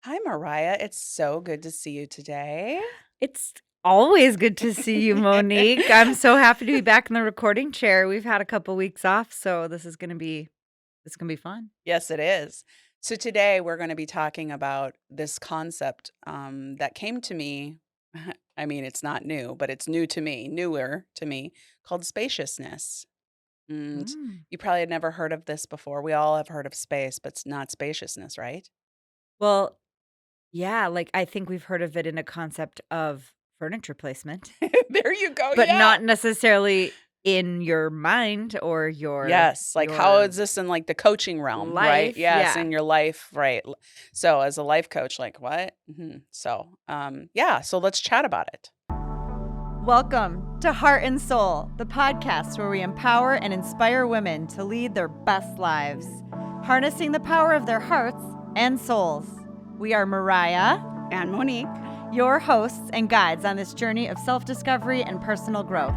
Hi, Mariah. It's so good to see you today. It's always good to see you, Monique. I'm so happy to be back in the recording chair. We've had a couple weeks off, so this is gonna be fun. Yes, it is. So today we're going to be talking about this concept that came to me. I mean, it's not new, but it's new to me, newer to me, called spaciousness. And Mm. you probably had never heard of this before. We all have heard of space, but it's not spaciousness, right? Well, yeah, like I think we've heard of it in a concept of furniture placement, There you go. but Yeah. not necessarily in your mind or your Yes, like how your is this in like the coaching realm, right? life. Yes, Yeah. in your life, right? So as a life coach, like what? Yeah, so let's chat about it. Welcome to Heart and Soul, the podcast where we empower and inspire women to lead their best lives, harnessing the power of their hearts and souls. We are Mariah And Monique. your hosts and guides on this journey of self-discovery and personal growth.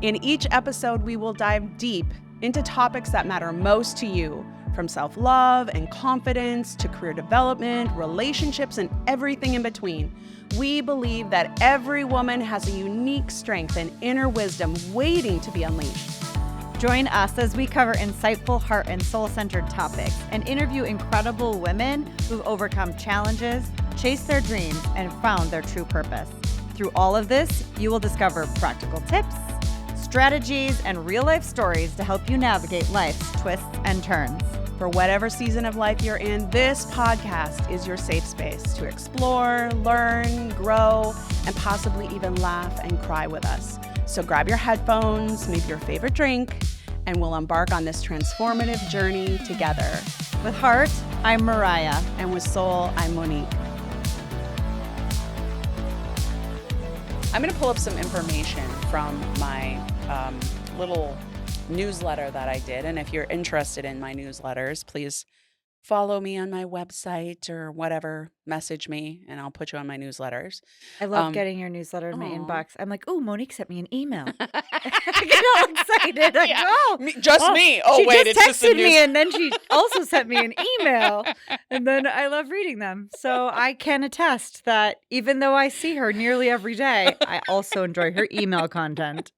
In each episode, we will dive deep into topics that matter most to you, from self-love and confidence to career development, relationships, and everything in between. We believe that every woman has a unique strength and inner wisdom waiting to be unleashed. Join us as we cover insightful heart and soul-centered topics and interview incredible women who've overcome challenges, chased their dreams, and found their true purpose. Through all of this, you will discover practical tips, strategies, and real-life stories to help you navigate life's twists and turns. For whatever season of life you're in, this podcast is your safe space to explore, learn, grow, and possibly even laugh and cry with us. So grab your headphones, maybe your favorite drink, and we'll embark on this transformative journey together. With heart, I'm Mariah. And with soul, I'm Monique. I'm going to pull up some information from my little newsletter that I did. And if you're interested in my newsletters, please follow me on my website or whatever, message me, and I'll put you on my newsletters. I love getting your newsletter in my Aw. inbox. I'm like, oh, Monique sent me an email. I get all excited. I Yeah. go, Just me. Oh, she wait, just it's just a texted me, news. and then she also sent me an email. And then I love reading them. So I can attest that even though I see her nearly every day, I also enjoy her email content.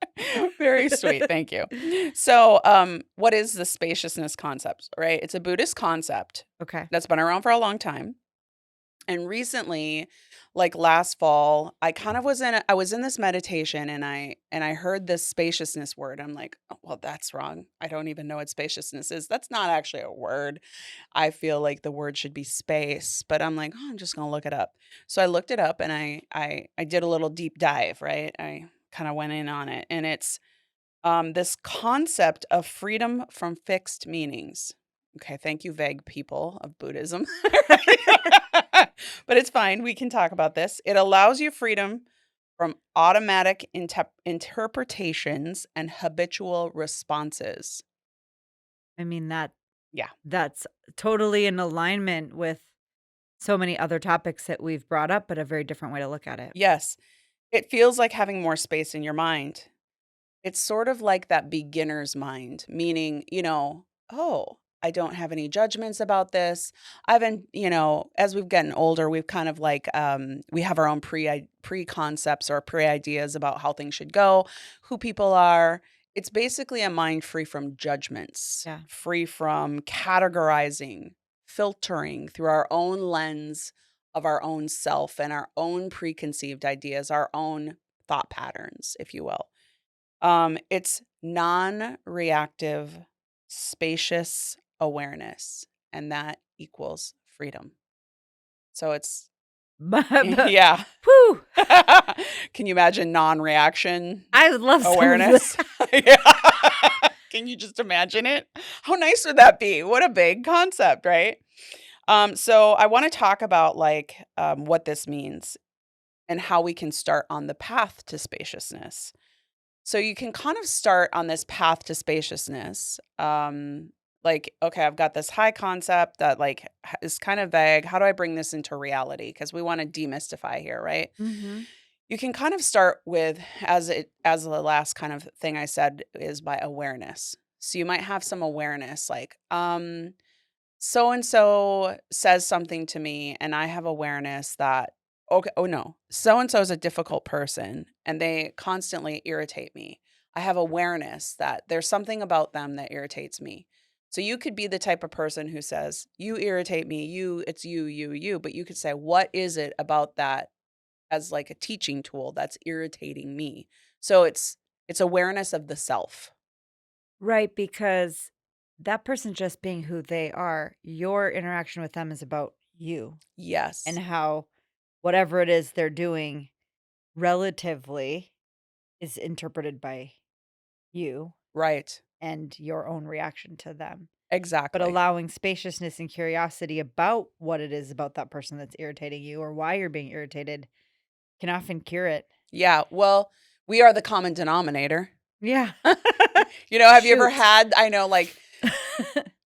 Very sweet. Thank you. So, what is the spaciousness concept, right? It's a Buddhist concept Okay. that's been around for a long time. And recently, like last fall, I was in this meditation and I heard this spaciousness word. I'm like, oh, well, that's wrong. I don't even know what spaciousness is. That's not actually a word. I feel like the word should be space, but I'm like, oh, I'm just gonna look it up. So I looked it up and I did a little deep dive, right? I kind of went in on it. And it's this concept of freedom from fixed meanings. Okay, thank you, vague people of Buddhism. But it's fine. We can talk about this. It allows you freedom from automatic interpretations and habitual responses. I mean, Yeah. that's totally in alignment with so many other topics that we've brought up, but a very different way to look at it. Yes. It feels like having more space in your mind. It's sort of like that beginner's mind, meaning, oh, I don't have any judgments about this. I've been, as we've gotten older, we've kind of like we have our own pre-concepts or pre-ideas about how things should go, who people are. It's basically a mind free from judgments, Yeah. free from categorizing, filtering through our own lens of our own self and our own preconceived ideas, our own thought patterns, if you will. It's non-reactive, spacious awareness, and that equals freedom. So it's yeah. Whew. Can you imagine non-reaction I would love some of awareness? Yeah. Can you just imagine it? How nice would that be? What a big concept, right? So I want to talk about what this means and how we can start on the path to spaciousness. So you can kind of start on this path to spaciousness. Okay, I've got this high concept that is kind of vague. How do I bring this into reality? Because we want to demystify here, right? Mhm. You can kind of start with as the last kind of thing I said is by awareness. So you might have some awareness so and so says something to me and I have awareness that, okay, oh no, so and so is a difficult person and they constantly irritate me. I have awareness that there's something about them that irritates me. So you could be the type of person who says, "You irritate me. It's you," but you could say, "What is it about that as like a teaching tool that's irritating me?" So it's awareness of the self. Right, because that person just being who they are, your interaction with them is about you and Yes. how whatever it is they're doing relatively is interpreted by you Right. and your own reaction to them. But Exactly. allowing spaciousness and curiosity about what it is about that person that's irritating you or why you're being irritated can often cure it. Yeah, well, we are the common denominator. Yeah. Have you ever Shoot. had, I know, like,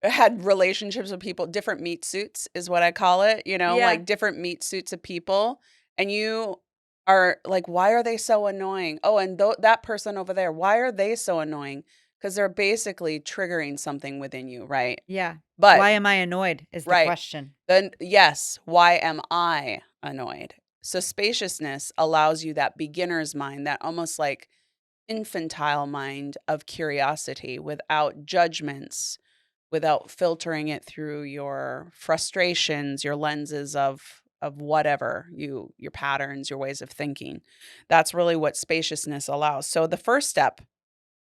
had relationships with people, different meat suits is what I call it, Yeah. like different meat suits of people, and you are like, "Why are they so annoying? Oh, and that person over there, why are they so annoying?" Because 'Cause they're basically triggering something within you, right? Yeah. But Why am I annoyed is the right. question. Then yes, why am I annoyed? So spaciousness allows you that beginner's mind, that almost like infantile mind of curiosity without judgments, without filtering it through your frustrations, your lenses of whatever, your patterns, your ways of thinking. That's really what spaciousness allows. So the first step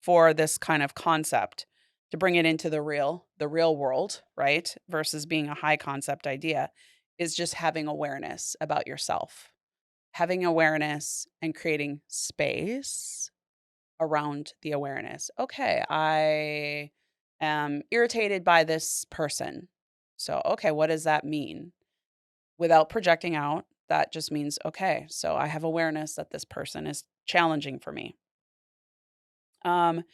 for this kind of concept to bring it into the real world, right? Versus being a high concept idea is just having awareness about yourself. Having awareness and creating space around the awareness. Okay, I am irritated by this person. So, okay, what does that mean? Without projecting out, that just means, okay, so I have awareness that this person is challenging for me. Um,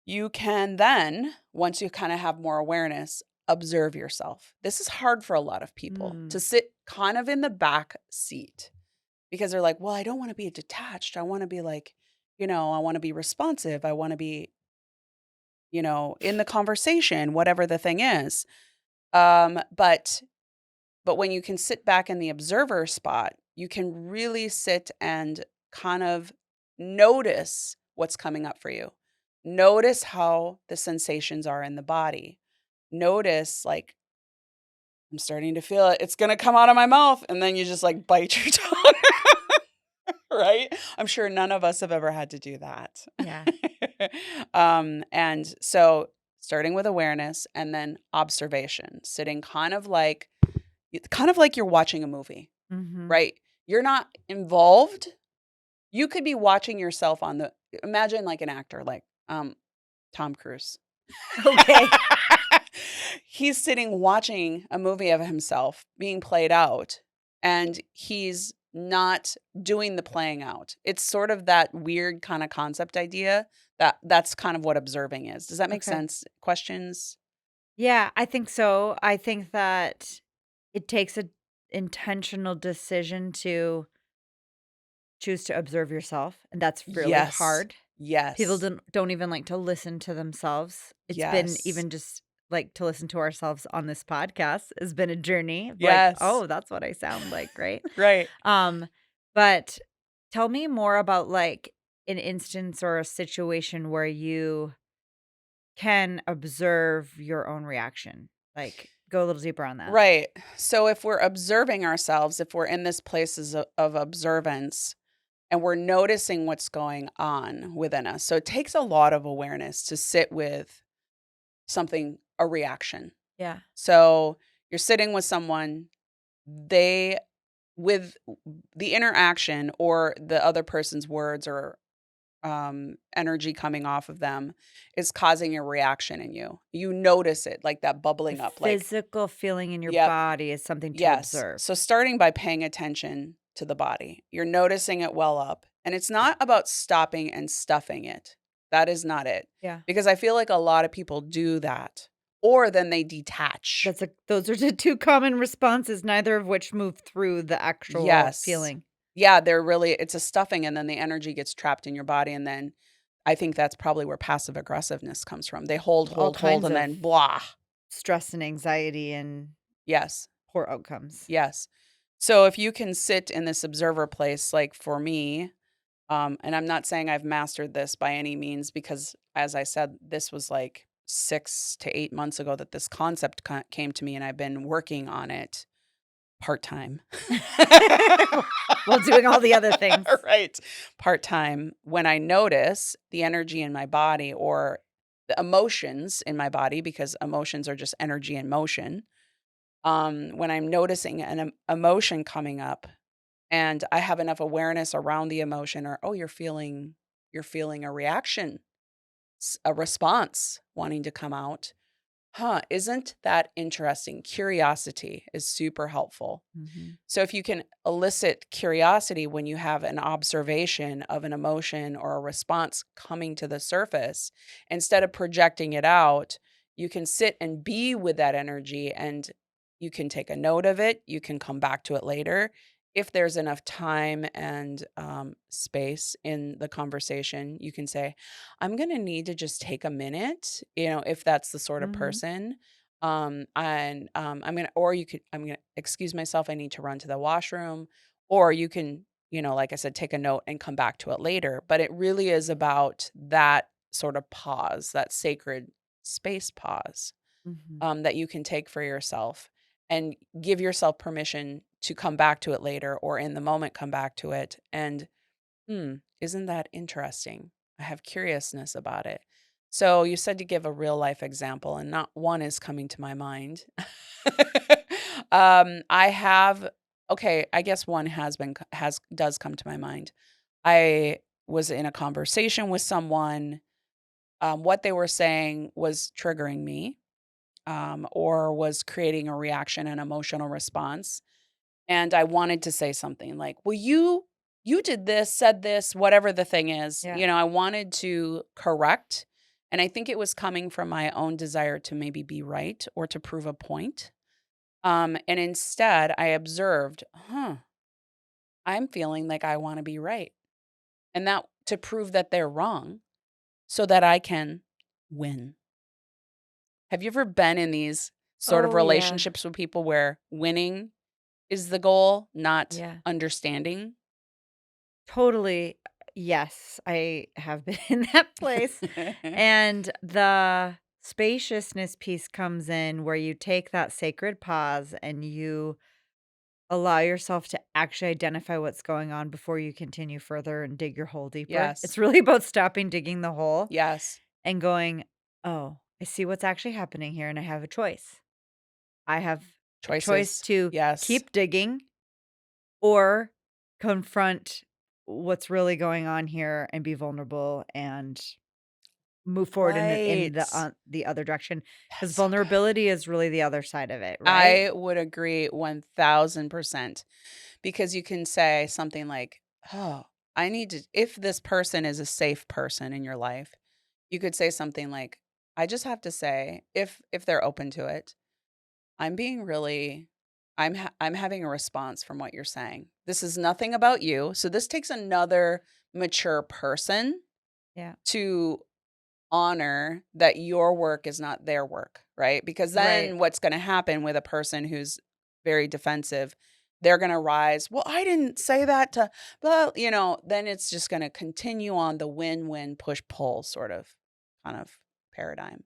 you can then, once you kind of have more awareness, observe yourself. This is hard for a lot of people to Mm. sit kind of in the back seat because they're like, well, I don't want to be detached. I want to be like, I want to be responsive. I want to be, in the conversation, whatever the thing is. But when you can sit back in the observer spot, you can really sit and kind of notice what's coming up for you. Notice how the sensations are in the body. Notice, like, I'm starting to feel it. It's going to come out of my mouth. And then you just like bite your tongue, right? I'm sure none of us have ever had to do that. Yeah. And so starting with awareness and then observation, sitting kind of like you're watching a movie, Mhm. right? You're not involved. You could be watching yourself imagine like an actor like Tom Cruise. Okay. He's sitting watching a movie of himself being played out and he's not doing the playing out. It's sort of that weird kind of concept idea that's kind of what observing is. Does that make Okay. sense? Questions? Yeah, I think so. I think that it takes a intentional decision to choose to observe yourself, and that's really Yes. hard. People Yes. don't even like to listen to themselves. It's been Yes. even just like to listen to ourselves on this podcast has been a journey of like, Yes. oh, that's what I sound like, right? Right. Um, but tell me more about like an instance or a situation where you can observe your own reaction. Like go a little deeper on that. Right. So if we're observing ourselves, if we're in this places of observance and we're noticing what's going on within us. So it takes a lot of awareness to sit with something, a reaction. Yeah. So you're sitting with someone, they with the interaction or the other person's words or energy coming off of them is causing a reaction in you. You notice it like that The bubbling up, like, physical feeling in your yep. body is something to Yes. observe. So starting by paying attention to the body, you're noticing it well up. And it's not about stopping and stuffing it. That is not it. Yeah. Because I feel like a lot of people do that or then they detach. Those are the 2 common responses, neither of which move through the actual Yes. feeling. Yeah, it's a stuffing and then the energy gets trapped in your body. And then I think that's probably where passive aggressiveness comes from. They hold, All hold, hold, kinds and of then blah. stress and anxiety and Yes. poor outcomes. Yes. So if you can sit in this observer place, like for me, and I'm not saying I've mastered this by any means because, as I said, this was like 6 to 8 months ago that this concept came to me, and I've been working on it part time. While doing all the other things. Right. Part time. When I notice the energy in my body or the emotions in my body, because emotions are just energy in motion. When I'm noticing an emotion coming up and I have enough awareness around the emotion, or, oh, you're feeling a reaction, a response wanting to come out. Huh, isn't that interesting? Curiosity is super helpful. Mhm. So if you can elicit curiosity when you have an observation of an emotion or a response coming to the surface, instead of projecting it out, you can sit and be with that energy, and you can take a note of it. You can come back to it later. If there's enough time and space in the conversation, you can say, I'm going to need to just take a minute, if that's the sort of Mhm. person. I'm gonna excuse myself. I need to run to the washroom. Or you can, like I said, take a note and come back to it later. But it really is about that sort of pause, that sacred space pause, Mhm. that you can take for yourself and give yourself permission to come back to it later, or in the moment come back to it. And isn't that interesting? I have curiousness about it. So you said to give a real life example, and not one is coming to my mind. I have, okay, I guess one does come to my mind. I was in a conversation with someone. What they were saying was triggering me, or was creating a reaction, an emotional response. And I wanted to say something like, "Well, you did this, said this," whatever the thing is. Yeah. I wanted to correct, and I think it was coming from my own desire to maybe be right or to prove a point. And instead, I observed, I'm feeling like I want to be right, and that to prove that they're wrong, so that I can win. Have you ever been in these sort of Oh, yeah. relationships with people where winning is the goal, not Yeah. understanding? Totally. Yes, I have been in that place. And the spaciousness piece comes in where you take that sacred pause and you allow yourself to actually identify what's going on before you continue further and dig your hole deeper. Yes. It's really about stopping digging the hole Yes. and going, "Oh, I see what's actually happening here and I have a choice. I have a choice Choices. to Yes. keep digging or confront what's really going on here and be vulnerable and move forward in Right. the other direction, because That's so good. vulnerability is really the other side of it, right? I would agree 1000%, because you can say something like, "Oh, I need to," if this person is a safe person in your life, you could say something like, "I just have to say," if they're open to it, "I'm being really I'm having a response from what you're saying. This is nothing about you." So this takes another mature person Yeah. to honor that your work is not their work, right? Because Right. then what's going to happen with a person who's very defensive, they're going to rise, "Well, I didn't say that to," well, then it's just going to continue on the win-win push-pull sort of kind of paradigm.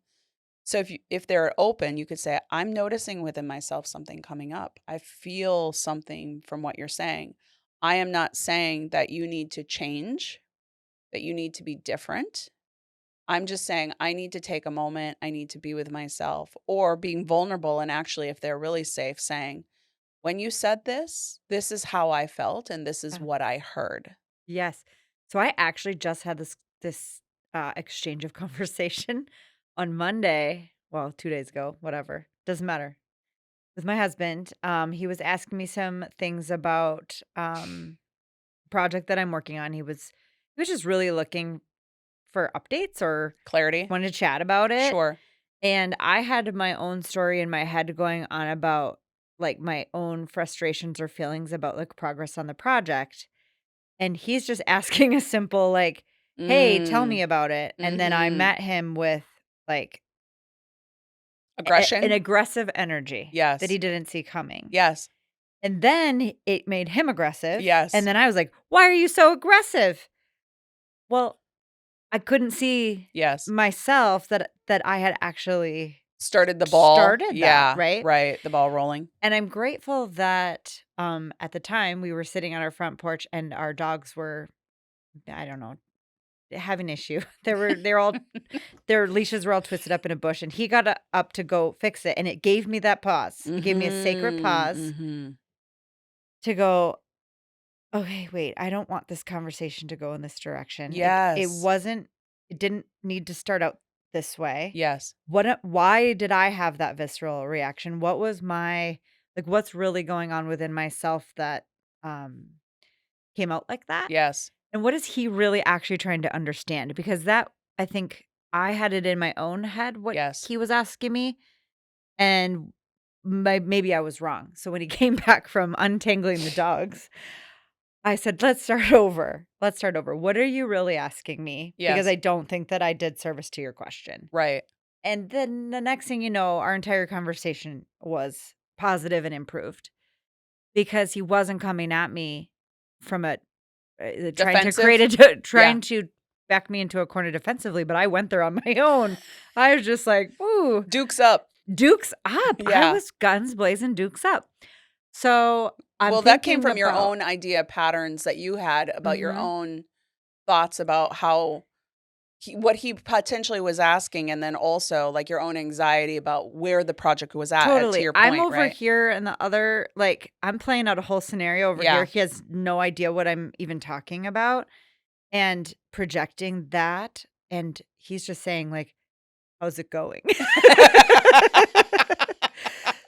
So if they're open, you could say, "I'm noticing within myself something coming up. I feel something from what you're saying. I am not saying that you need to change, that you need to be different. I'm just saying I need to take a moment. I need to be with myself," or being vulnerable, and actually, if they're really safe, saying, "When you said this is how I felt, and this is Yeah. what I heard." Yes. So I actually just had this exchange of conversation on Monday, well, 2 days ago, whatever, doesn't matter, with my husband. He was asking me some things about, project that I'm working on. He was just really looking for updates or Clarity? wanted to chat about it. Sure. And I had my own story in my head going on about, like, my own frustrations or feelings about, like, progress on the project, and he's just asking a simple, like, "Hey, tell Mm. me about it," and then I Mhm. met him with, like, an Aggression? aggressive energy that Yes. he didn't see coming. Yes. And then it made him aggressive. And Yes. then I was like, why are you so aggressive? Well, I couldn't see Yes. myself that I had actually Started the ball. started that, Yeah. right? Right. The ball rolling. And I'm grateful that at the time we were sitting on our front porch and our dogs were, I don't know, having issue. They're all their leashes were all twisted up in a bush, and he got up to go fix it, and it gave me that pause. It gave me a sacred Mhm. pause Mhm. to go, okay, wait, I don't want this conversation to go in this direction. Yes. It didn't need to start out this way. Yes. Why did I have that visceral reaction? What was my like what's really going on within myself that um came out like that? Yes. And what is he really actually trying to understand? Because that I think I had it in my own head what Yes. he was asking me, and maybe I was wrong. So when he came back from untangling the dogs, I said, "Let's start over. Let's start over. What are you really asking me? Because Yes. I don't think that I did service to your question." Right. And then the next thing you know, our entire conversation was positive and improved because he wasn't coming at me from a Defensive? Yeah. trying to back me into a corner defensively, but I went there on my own. I was just like, "Ooh, Dukes up. Dukes up." I Yeah. was guns blazing, Dukes up. So, I'm Well, that came thinking from your about own idea patterns that you had about your Mhm. own thoughts about how what he potentially was asking, and then also like your own anxiety about where the project was at to Totally. your I'm point, over right? here and the other like, I'm playing out a whole scenario over here. Yeah. He has no idea what I'm even talking about and projecting that, and he's just saying like, "How's it going?"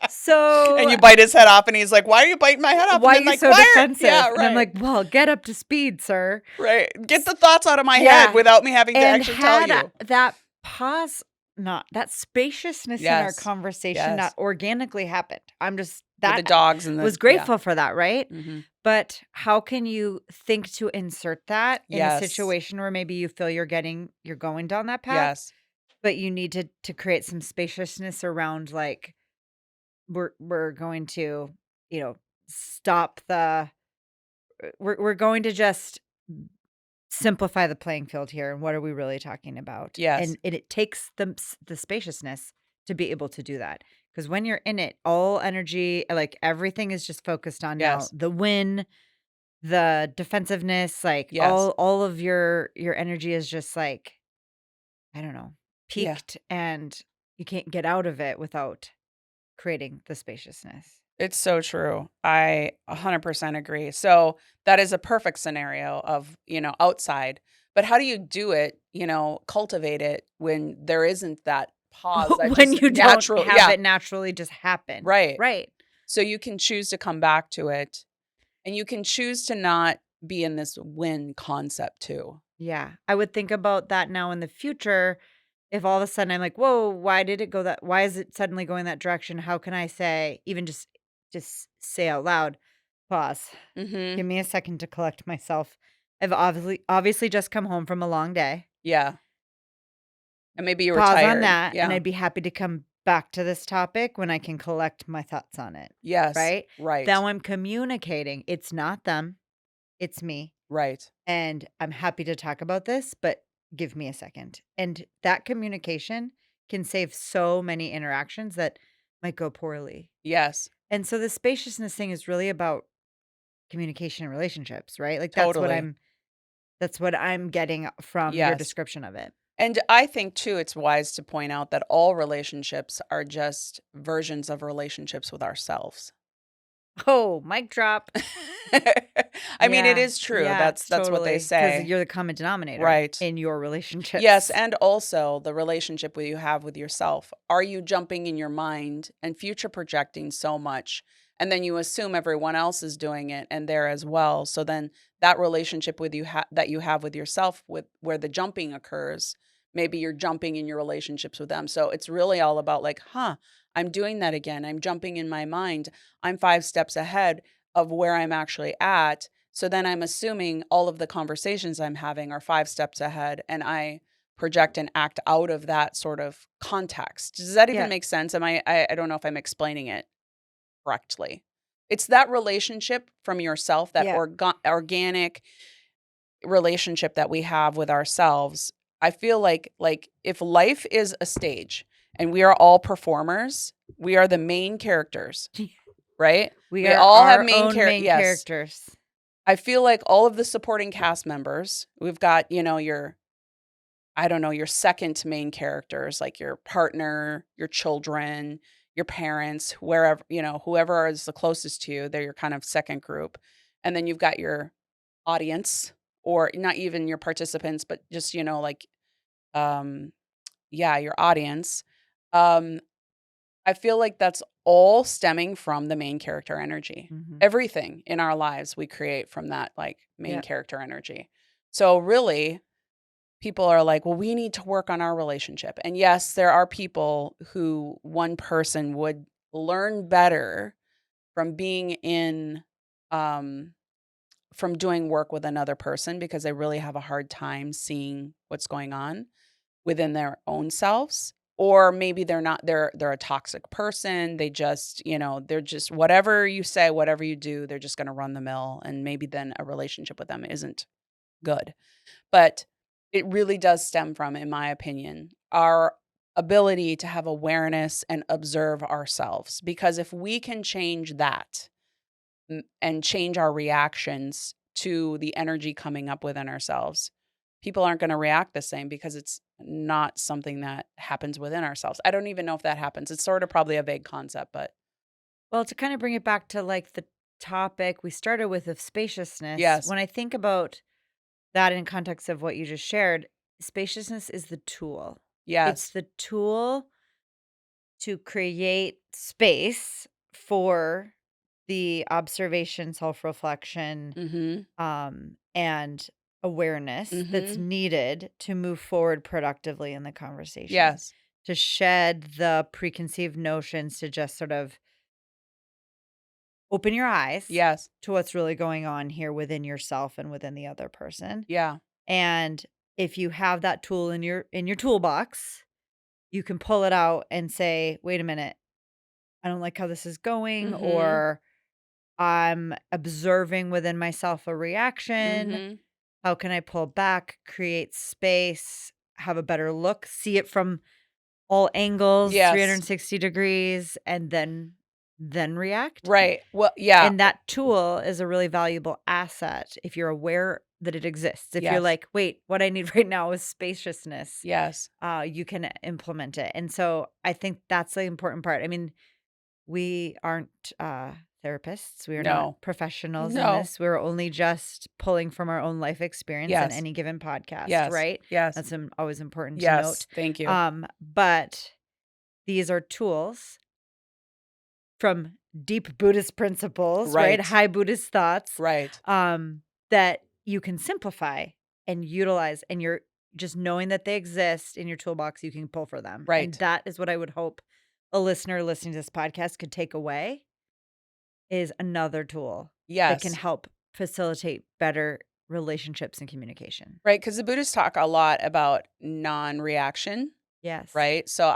And So, you bite his head off and he's like, "Why are you biting my head off?" And why are then you like, so Yeah, defensive? And I'm right. like, "Well, get up to speed, sir." Right. Get the thoughts out of my head Yeah. without me having to And actually tell had you. that pause not that spaciousness in our Yes. conversation not Yes. organically happened. I'm just With the that dogs and was the yeah. grateful for that, right? Mhm. But how can you think to insert that in a Yes. situation where maybe you feel you're going down that path, Yes. but you need to create some spaciousness around like we're going to, you know, stop the we're going to just simplify the playing field here and what are we really talking about? Yes. And it takes the spaciousness to be able to do that. Because when you're in it, all energy, like everything is just focused on now Yes. the win, the defensiveness, like Yes. all of your energy is just like, I don't know, Yeah. peaked and you can't get out of it without creating the spaciousness. It's so true. I 100% agree. So that is a perfect scenario of, outside. But how do you do it, cultivate it when there isn't that pause that When just you don't natural. have Yeah, it naturally just happen. right. Right. So you can choose to come back to it, and you can choose to not be in this win concept too. Yeah. I would think about that now in the future. If all of a sudden I'm like, whoa, why did it go that why is it suddenly going that direction? How can I say, even just say out loud, pause. Mhm. Give me a second to collect myself. I've obviously just come home from a long day. Yeah. And maybe you were Pause on tired. that, and Yeah. I'd be happy to come back to this topic when I can collect my thoughts on it. Yes. Right? Right. Now I'm communicating. It's not them, it's me. Right. And I'm happy to talk about this, but give me a second. And that communication can save so many interactions that might go poorly. Yes. And so the spaciousness thing is really about communication and relationships, right? Like Totally. that's what I'm getting from your Yes. description of it. And I think too, it's wise to point out that all relationships are just versions of relationships with ourselves. Oh, mic drop. I mean, it Yeah. is true. Yeah, That's what they totally. Because say. you're the common denominator Right. in your Yes, relationships. and also the relationship you have with yourself. Are you jumping in your mind and future projecting so much, and then you assume everyone else is doing it and there as well? So then that relationship with that you have with yourself, with where the jumping occurs, maybe you're jumping in your relationships with them. So it's really all about like, huh, I'm doing that again. I'm jumping in my mind. I'm 5 steps ahead of where I'm actually at. So then I'm assuming all of the conversations I'm having are 5 steps ahead, and I project and act out of that sort of context. Does that even Yeah. make sense? I don't know if I'm explaining it correctly. It's that relationship from yourself, that Yeah. organic relationship that we have with ourselves. I feel like if life is a stage and we are all performers, we are the main characters, right? We We are all have our own main yes. characters. I feel like all of the supporting cast members, we've got, your I don't know, your second main characters, like your partner, your children, your parents, wherever, whoever is the closest to you, they're your kind of second group. And then you've got your audience, or not even your participants, but just, like, um, yeah, your audience. Um, I feel like that's all stemming from the main character energy. Mm-hmm. Everything in our lives we create from that, like, main Yeah. character energy. So really, people are like, well, we need to work on our relationship. And yes, there are people who one person would learn better from being um, from doing work with another person, because they really have a hard time seeing what's going on within their own selves. Or maybe they're a toxic person. They just, they're just, whatever you say, whatever you do, they're just going to run the mill. And maybe then a relationship with them isn't good. But it really does stem from, in my opinion, our ability to have awareness and observe ourselves. Because if we can change that, and change our reactions to the energy coming up within ourselves, people aren't going to react the same, because it's not something that happens within ourselves. I don't even know if that happens. It's sort of probably a vague concept, but Well, to kind of bring it back to like the topic we started with of spaciousness, yes, when I think about that in context of what you just shared, spaciousness is the tool. It's yes, the tool to create space for the observation, self-reflection, mm-hmm, and awareness that's mm-hmm, needed to move forward productively in the conversation, yes, to shed the preconceived notions, to just sort of open your eyes yes, to what's really going on here within yourself and within the other person. yeah, And if you have that tool in your toolbox, you can pull it out and say, "Wait a minute, I don't like how this is going," mm-hmm, or "I'm observing within myself a reaction. mm-hmm, How can I pull back, create space, have a better look, see it from all angles, yes, 360 degrees, and then react?" right. Well, yeah, And that tool is a really valuable asset if you're aware that it exists. If you're yes, like, "Wait, what I need right now is spaciousness," yes, you can implement it. And so I think that's the important part. I mean, we aren't therapists. We are not no, professionals in no, this. We're only just pulling from our own life experience in yes, any given podcast, yes, right? yes, That's always important to yes, note. thank you. But these are tools from deep Buddhist principles, right? Right, High Buddhist thoughts, right, that you can simplify and utilize, and you're just knowing that they exist in your toolbox, you can pull for them. And right, that is what I would hope a listener listening to this podcast could take away, is another tool that can yes. help facilitate better relationships and communication. Right, because the Buddhists talk a lot about non-reaction, Yes. right? So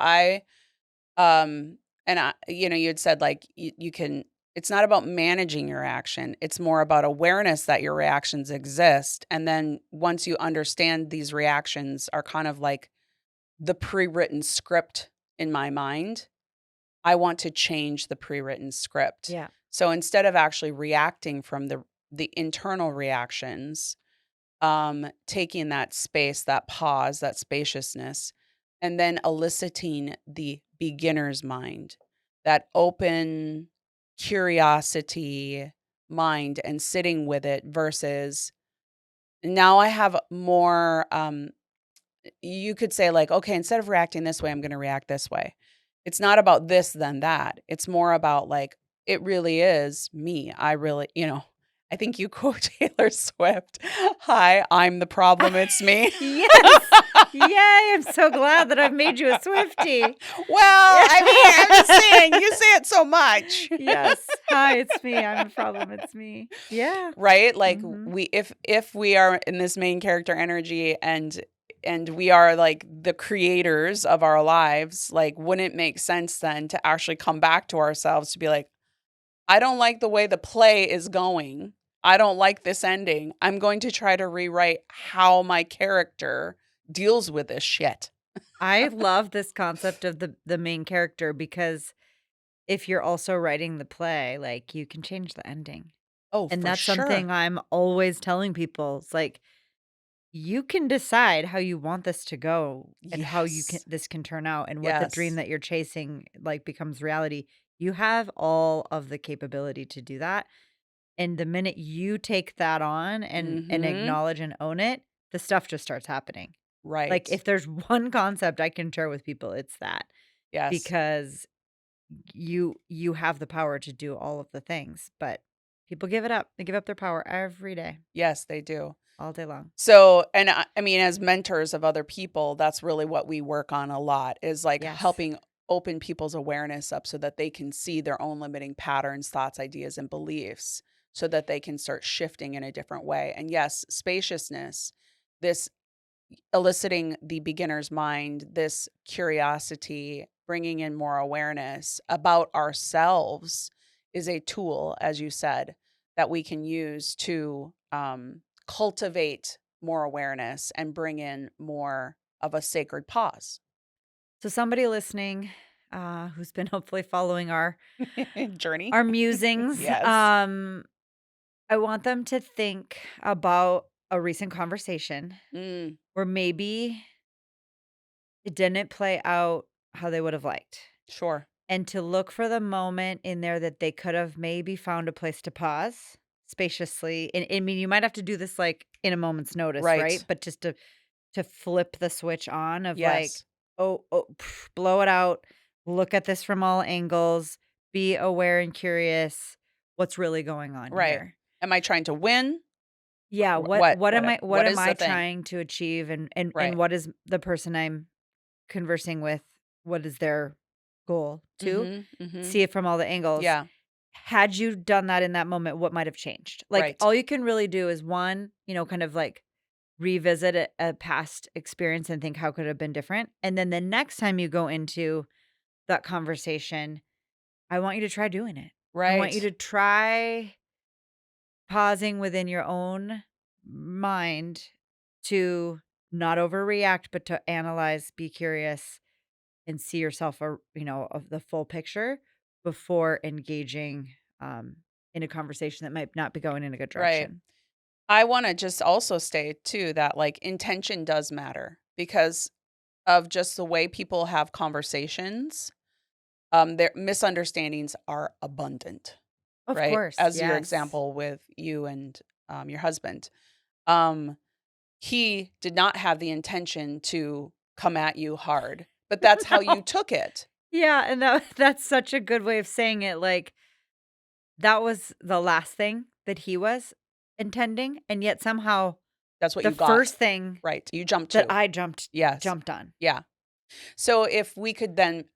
um, you had said, like, you can, it's not about managing your action. It's more about awareness that your reactions exist. And then once you understand these reactions are kind of like the pre-written script in my mind, I want to change the pre-written script. Yeah. So instead of actually reacting from the internal reactions, taking that space, that pause, that spaciousness, and then eliciting the beginner's mind, that open curiosity mind, and sitting with it, versus now I have more, you could say, like, okay, instead of reacting this way, I'm going to react this way. It's not about this, then that. It's more about, like, it really is me. I really, I think you quote Taylor Swift. Hi, I'm the problem. It's me. Yes. Yay. I'm so glad that I've made you a Swiftie. Well, I mean, I'm just saying, you say it so much. Yes. Hi, it's me. I'm the problem. It's me. Yeah. Right? Like, Mhm. if we are in this main character energy, and and we are like the creators of our lives, like, wouldn't it make sense then to actually come back to ourselves to be like, I don't like the way the play is going. I don't like this ending. I'm going to try to rewrite how my character deals with this shit. I love this concept of the main character because if you're also writing the play, like, you can change the ending. Oh, And for that's sure. something I'm always telling people. It's like, you can decide how you want this to go and how you can Yes. this can turn out and what the dream Yes. that you're chasing, like, becomes reality. You have all of the capability to do that. And the minute you take that on and Mhm. acknowledge and own it, the stuff just starts happening. Like, Right. if there's one concept I can share with people, it's that. Yes. Because you have the power to do all of the things, but people give it up. They give up their power every day, Yes, they do. all day long. So, and I mean, as mentors of other people, that's really what we work on a lot is like Yes. helping open people's awareness up so that they can see their own limiting patterns, thoughts, ideas, and beliefs so that they can start shifting in a different way. And yes, spaciousness, this eliciting the beginner's mind, this curiosity, bringing in more awareness about ourselves is a tool, as you said, that we can use to cultivate more awareness and bring in more of a sacred pause. So somebody listening, who's been hopefully following Journey. our musings, Yes. I want them to think about a recent conversation Mm, where maybe it didn't play out how they would have liked. sure. And to look for the moment in there that they could have maybe found a place to pause spaciously. And I mean, you might have to do this like in a moment's notice, Right. right? But just to flip the switch on of like, Yes. oh, blow it out, look at this from all angles, be aware and curious what's really going on Right. here. Am I trying to win? Yeah, what What am is the I thing? trying to achieve and Right. what is the person I'm conversing with, what is their goal too? Mhm. Mhm. See it from all the angles. Yeah. Had you done that in that moment, what might have changed? Like, Right. all you can really do is one, kind of like revisit a past experience and think how could it have been different. And then the next time you go into that conversation, I want you to try doing it. I want you Right. to try pausing within your own mind to not overreact, but to analyze, be curious, and see yourself, of the full picture before engaging in a conversation that might not be going in a good Right. direction. I wanna just also state too that, like, intention does matter because of just the way people have conversations, their misunderstandings are abundant, Of right? course, As your yes. example with you and, your husband. Um, he did not have the intention to come at you hard, but that's how you No. took it. Yeah, and that's such a good way of saying it. Like, that was the last thing that he was intending, and yet somehow That's what the you got. first thing Right. You jumped that to. I Yes. jumped on. Yeah. So if we could then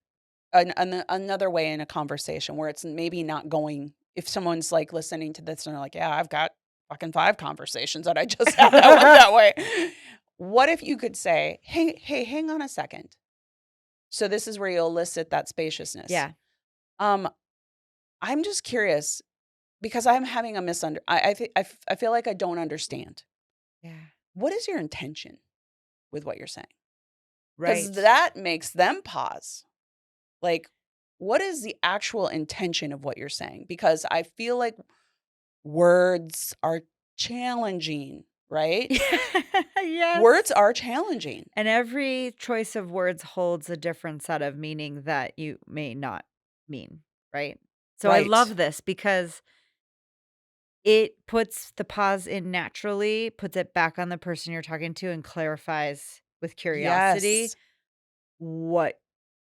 another way in a conversation where it's maybe not going if someone's, like, listening to this and they're like, "Yeah, I've got fucking 5 conversations that I just had that went that way." What if you could say, "Hey, hang on a second." So this is where you elicit that spaciousness. Yeah, Um, I'm just curious because I'm having a I feel like I don't understand. yeah, What is your intention with what you're saying? Because right. that makes them pause. Like, what is the actual intention of what you're saying? Because I feel like words are challenging, right? Words Yes. are challenging. And every choice of words holds a different set of meaning that you may not mean, right? So I Right. love this because it puts the pause in naturally, puts it back on the person you're talking to, and clarifies with curiosity Yes. what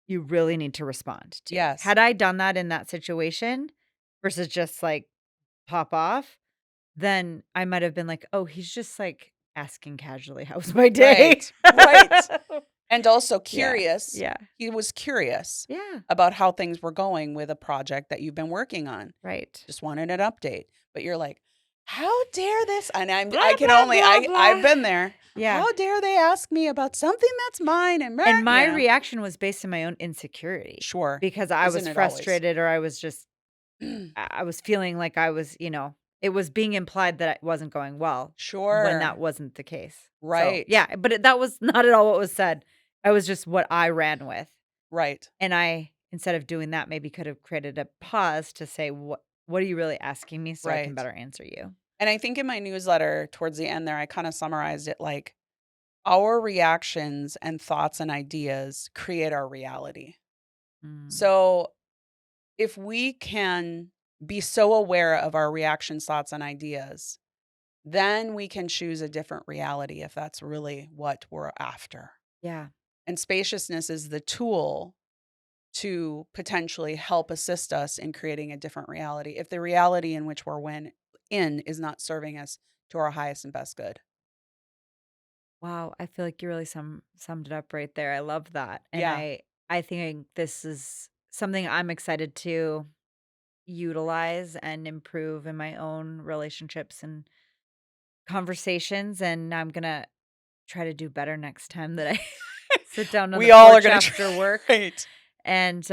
you really need to respond to. Yes. Had I done that in that situation versus just like pop off, then I might have been like, oh, he's just like asking casually, how's my day? Right. Right. And also Yeah. curious. Yeah. He was curious Yeah. about how things were going with a project that you've been working on. Right. Just wanted an update. But you're like, "How dare this?" And Blah, I can blah, only blah, I've blah. been there. Yeah. How dare they ask me about something that's mine and And my yeah. reaction was based on my own insecurity Sure. because I Isn't was it always? frustrated or I was just I was feeling like I was, it was being implied that it wasn't going well when that Sure. wasn't the case. So, Right. yeah, but that was not at all what was said. That was just what I ran with. Right. And I, instead of doing that, maybe could have created a pause to say, what are you really asking me so I can Right. better answer you? And I think in my newsletter towards the end there, I kind of summarized it like our reactions and thoughts and ideas create our reality. Mm, So if we can be so aware of our reactions, thoughts, and ideas, then we can choose a different reality if that's really what we're after. yeah. And spaciousness is the tool to potentially help assist us in creating a different reality if the reality in which in is not serving us to our highest and best good. Wow. I feel like you really summed it up right there. I love that. And Yeah. I think this is something I'm excited to utilize and improve in my own relationships and conversations. And I'm going to try to do better next time that I sit down on the We all are porch going to after work try. Right. and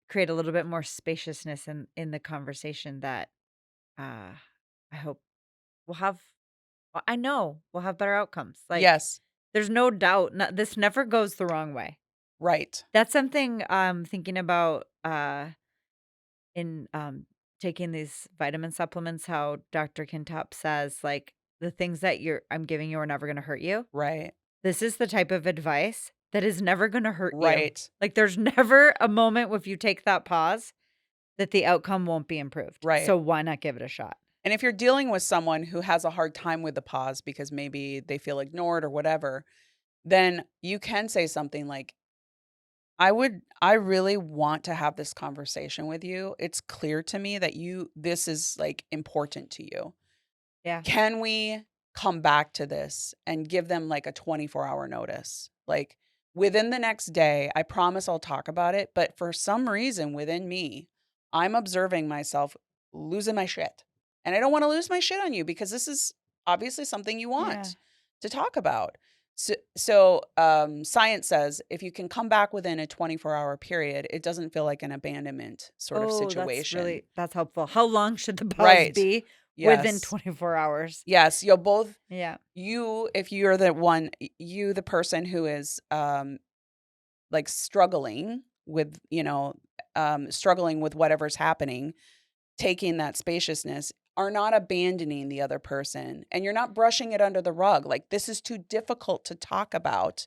create a little bit more spaciousness in the conversation that uh, I hope we'll have. Well, I know we'll have better outcomes. Like, Yes. there's no doubt. This never goes the wrong way. Right. That's something I'm thinking about in taking these vitamin supplements. How Dr. Kintop says, like, the things that I'm giving you are never going to hurt you. Right. This is the type of advice that is never going to hurt you. Right. Like, there's never a moment if you take that pause that the outcome won't be improved. Right. So why not give it a shot? And if you're dealing with someone who has a hard time with the pause because maybe they feel ignored or whatever, then you can say something like, I really want to have this conversation with you. It's clear to me that this is like important to you. Yeah. Can we come back to this and give them like a 24-hour notice? Like within the next day, I promise I'll talk about it. But for some reason within me, I'm observing myself losing my shit. And I don't want to lose my shit on you because this is obviously something you Yeah. want to talk about. So, science says if you can come back within a 24-hour period, it doesn't feel like an abandonment sort of Oh, situation. that's helpful. How long should the pause Right. be? Within Yes. 24 hours. Yes. You'll both Yeah. if you're the one the person who is like struggling with struggling with whatever's happening, taking that spaciousness, are not abandoning the other person, and you're not brushing it under the rug like this is too difficult to talk about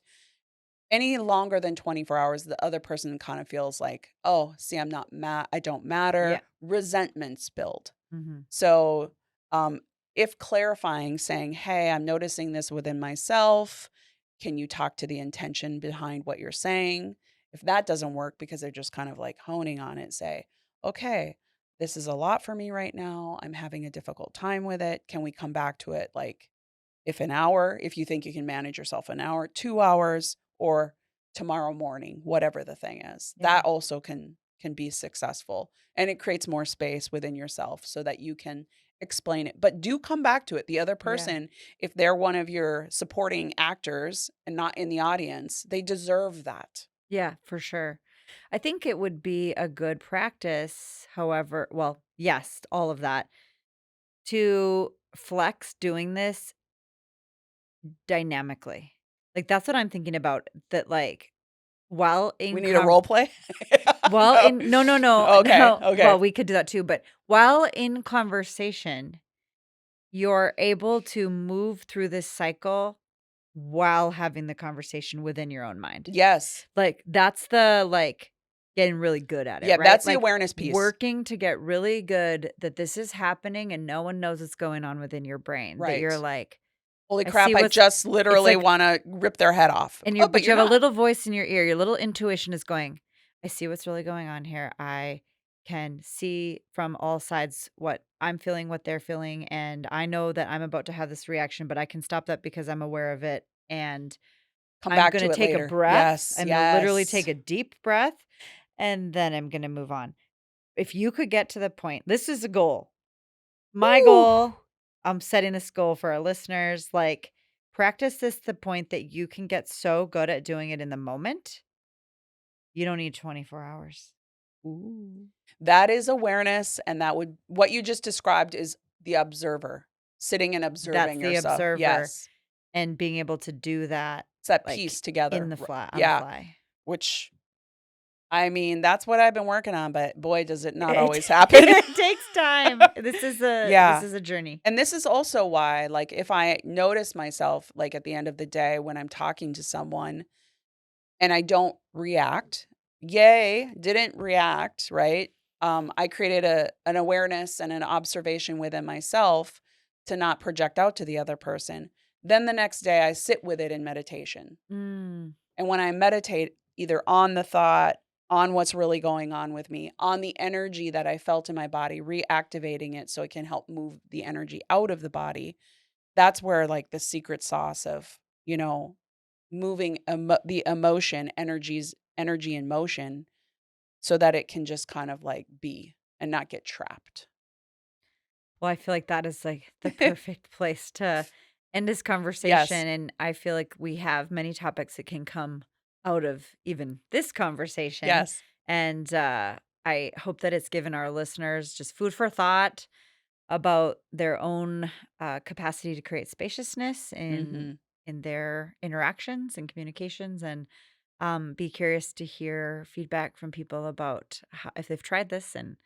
any longer than 24 hours. The other person kind of feels like, oh, see, I'm not mad, I don't matter, Yeah. resentment's build. Mhm. So, um, if clarifying, saying, "Hey, I'm noticing this within myself. Can you talk to the intention behind what you're saying?" If that doesn't work because they're just kind of like honing on it, say, "Okay, this is a lot for me right now. I'm having a difficult time with it. Can we come back to it like if an hour, if you think you can manage yourself an hour, 2 hours, or tomorrow morning, whatever the thing is." Yeah. That also can be successful, and it creates more space within yourself so that you can explain it. But do come back to it. The other Yeah. person, if they're one of your supporting actors and not in the audience, they deserve that. Yeah, for sure. I think it would be a good practice, however, well, yes, all of that, to flex doing this dynamically. Like, that's what I'm thinking about, that, like, while We in need a role play? while No. in no, no, no, Okay, no, okay. well, we could do that too, but while in conversation, you're able to move through this cycle while having the conversation within your own mind. Yes. Like, that's the, like, getting really good at it, Yeah, right? that's the Like, awareness piece. working to get really good that this is happening and no one knows what's going on within your brain, that you're Right. like, Holy "I crap, see I what's" just it's literally like wanna rip their head off. and Oh, but but you you're have a not. little voice in your ear, your little intuition is going, "I see what's really going on here. I can see from all sides what I'm feeling, what they're feeling, and I know that I'm about to have this reaction, but I can stop that because I'm aware of it, and Come I'm back gonna to it take a later. breath. Yes, I'm gonna literally take yes. a deep breath, and then I'm gonna move on." If you could get to the point, this is a goal. My Woo! goal, I'm setting this goal for our listeners, like, Practice this to the point that you can get so good at doing it in the moment. You don't need 24 hours. Ooh. That is awareness, and that would what you just described is the observer, sitting and That's observing the yourself. observer Yes. and being able to do that It's that like piece together. in the fly on the Yeah, fly. which I mean, that's what I've been working on, but boy, does it not It, always happen. it takes time. This Yeah. is a journey. And this is also why, like, if I notice myself, like, at the end of the day when I'm talking to someone and I don't react, yay, didn't react, right? I created an awareness and an observation within myself to not project out to the other person. Then the next day I sit with it in meditation. Mm. And when I meditate either on the thought, on what's really going on with me, on the energy that I felt in my body, reactivating it so it can help move the energy out of the body, that's where like the secret sauce of, moving the emotion, energy in motion so that it can just kind of like be and not get trapped. Well, I feel like that is like the perfect place to end this Yes. conversation. And I feel like we have many topics that can come out of even this conversation. Yes. And I hope that it's given our listeners just food for thought about their own capacity to create spaciousness Mhm. in their interactions and communications, and be curious to hear feedback from people about how, if they've tried this and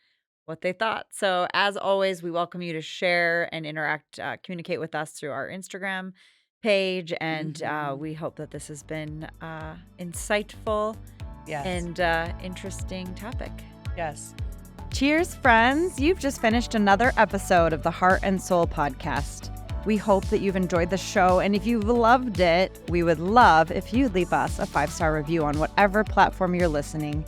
what they thought. So, as always, we welcome you to share and interact, communicate with us through our Instagram page. And Mhm. we hope that this has been insightful Yes. and interesting topic. Yes. Cheers, friends. You've just finished another episode of the Heart and Soul podcast. We hope that you've enjoyed the show. And if you've loved it, we would love if you'd leave us a 5-star review on whatever platform you're listening.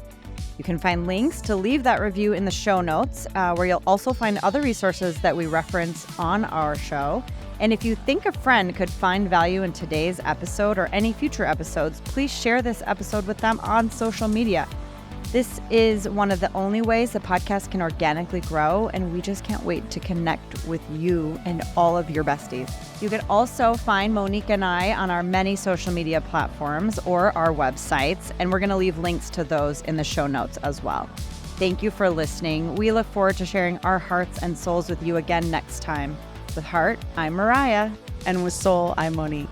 You can find links to leave that review in the show notes, where you'll also find other resources that we reference on our show. And if you think a friend could find value in today's episode or any future episodes, please share this episode with them on social media. This is one of the only ways the podcast can organically grow, and we just can't wait to connect with you and all of your besties. You can also find Monique and I on our many social media platforms or our websites, and we're going to leave links to those in the show notes as well. Thank you for listening. We look forward to sharing our hearts and souls with you again next time. With Heart, I'm Mariah. And with soul, I'm Monique.